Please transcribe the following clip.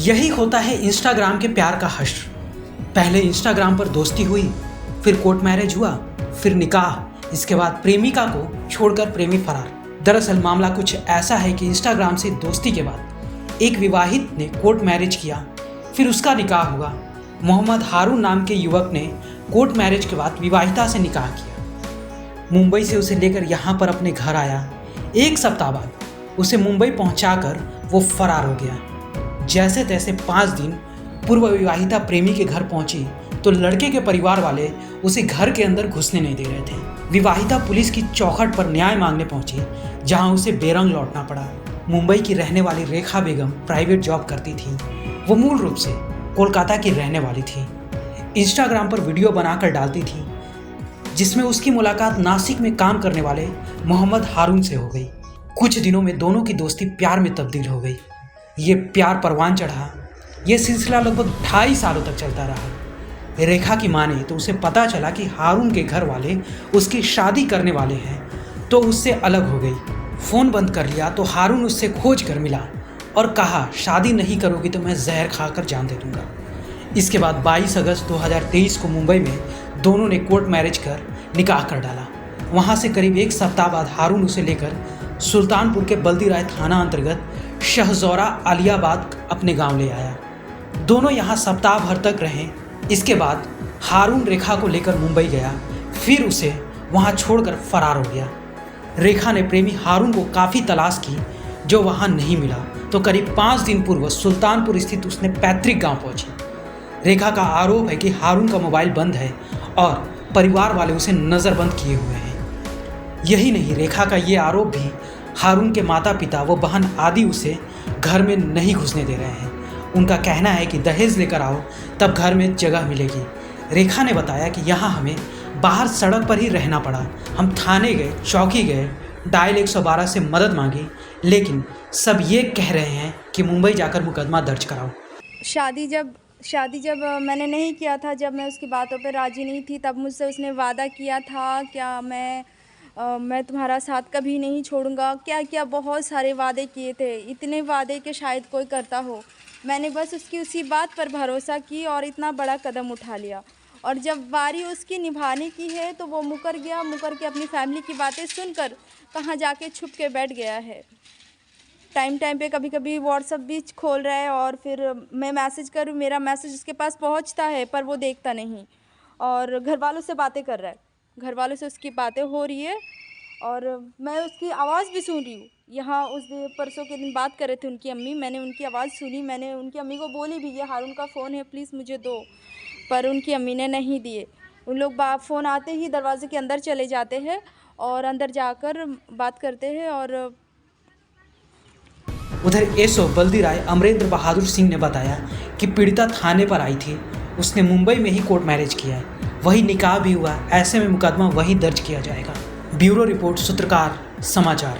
यही होता है इंस्टाग्राम के प्यार का हश्र। पहले इंस्टाग्राम पर दोस्ती हुई, फिर कोर्ट मैरिज हुआ, फिर निकाह, इसके बाद प्रेमिका को छोड़कर प्रेमी फरार। दरअसल मामला कुछ ऐसा है कि इंस्टाग्राम से दोस्ती के बाद एक विवाहित ने कोर्ट मैरिज किया, फिर उसका निकाह हुआ। मोहम्मद हारून नाम के युवक ने कोर्ट मैरिज के बाद विवाहिता से निकाह किया। मुंबई से उसे लेकर यहाँ पर अपने घर आया। एक सप्ताह बाद उसे मुंबई पहुँचाकर वो फरार हो गया। जैसे तैसे 5 दिन पूर्व विवाहिता प्रेमी के घर पहुंची तो लड़के के परिवार वाले उसे घर के अंदर घुसने नहीं दे रहे थे। विवाहिता पुलिस की चौखट पर न्याय मांगने पहुंची, जहां उसे बेरंग लौटना पड़ा। मुंबई की रहने वाली रेखा बेगम प्राइवेट जॉब करती थी। वो मूल रूप से कोलकाता की रहने वाली थी। इंस्टाग्राम पर वीडियो बनाकर डालती थी, जिसमें उसकी मुलाकात नासिक में काम करने वाले मोहम्मद हारून से हो गई। कुछ दिनों में दोनों की दोस्ती प्यार में तब्दील हो गई। ये प्यार परवान चढ़ा। ये सिलसिला लगभग 2.5 सालों तक चलता रहा। रेखा की माने तो उसे पता चला कि हारून के घर वाले उसकी शादी करने वाले हैं, तो उससे अलग हो गई। फ़ोन बंद कर लिया तो हारून उससे खोज कर मिला और कहा, शादी नहीं करोगी तो मैं जहर खाकर जान दे दूंगा। इसके बाद 22 अगस्त 2023 को मुंबई में दोनों ने कोर्ट मैरिज कर निकाह कर डाला। वहाँ से करीब 1 सप्ताह बाद हारून उसे लेकर सुल्तानपुर के बल्दी राय थाना अंतर्गत शहजौरा आलियाबाद अपने गांव ले आया। दोनों यहाँ सप्ताह भर तक रहे। इसके बाद हारून रेखा को लेकर मुंबई गया, फिर उसे वहाँ छोड़कर फरार हो गया। रेखा ने प्रेमी हारून को काफ़ी तलाश की, जो वहाँ नहीं मिला, तो करीब 5 दिन पूर्व सुल्तानपुर स्थित उसने पैतृक गांव पहुँची। रेखा का आरोप है कि हारून का मोबाइल बंद है और परिवार वाले उसे नज़रबंद किए हुए हैं। यही नहीं, रेखा का ये आरोप भी हारून के माता पिता व बहन आदि उसे घर में नहीं घुसने दे रहे हैं। उनका कहना है कि दहेज लेकर आओ तब घर में जगह मिलेगी। रेखा ने बताया कि यहाँ हमें बाहर सड़क पर ही रहना पड़ा। हम थाने गए, चौकी गए, डायल 112 से मदद मांगी, लेकिन सब ये कह रहे हैं कि मुंबई जाकर मुकदमा दर्ज कराओ। शादी जब मैंने नहीं किया था, जब मैं उसकी बातों पर राज़ी नहीं थी, तब मुझसे उसने वादा किया था क्या मैं तुम्हारा साथ कभी नहीं छोड़ूंगा, क्या क्या बहुत सारे वादे किए थे। इतने वादे कि शायद कोई करता हो। मैंने बस उसकी उसी बात पर भरोसा की और इतना बड़ा कदम उठा लिया। और जब बारी उसकी निभाने की है तो वो मुकर के अपनी फैमिली की बातें सुनकर कहाँ जाके छुप के बैठ गया है। टाइम पे कभी कभी व्हाट्सएप भी खोल रहा है और फिर मैं मैसेज करूँ, मेरा मैसेज उसके पास पहुंचता है पर वो देखता नहीं। और घर वालों से बातें कर रहा है, घर वालों से उसकी बातें हो रही है और मैं उसकी आवाज़ भी सुन रही हूँ। यहाँ उस परसों के दिन बात कर रहे थे उनकी अम्मी, मैंने उनकी आवाज़ सुनी। मैंने उनकी अम्मी को बोली भी, ये हारून का फ़ोन है, प्लीज़ मुझे दो, पर उनकी अम्मी ने नहीं दिए। उन लोग फ़ोन आते ही दरवाजे के अंदर चले जाते हैं और अंदर जाकर बात करते हैं। और उधर एसओ बल्दी राय अमरेंद्र बहादुर सिंह ने बताया कि पीड़िता थाने पर आई थी। उसने मुंबई में ही कोर्ट मैरिज किया है, वही निकाह भी हुआ। ऐसे में मुकदमा वहीं दर्ज किया जाएगा। ब्यूरो रिपोर्ट, सूत्रकार समाचार।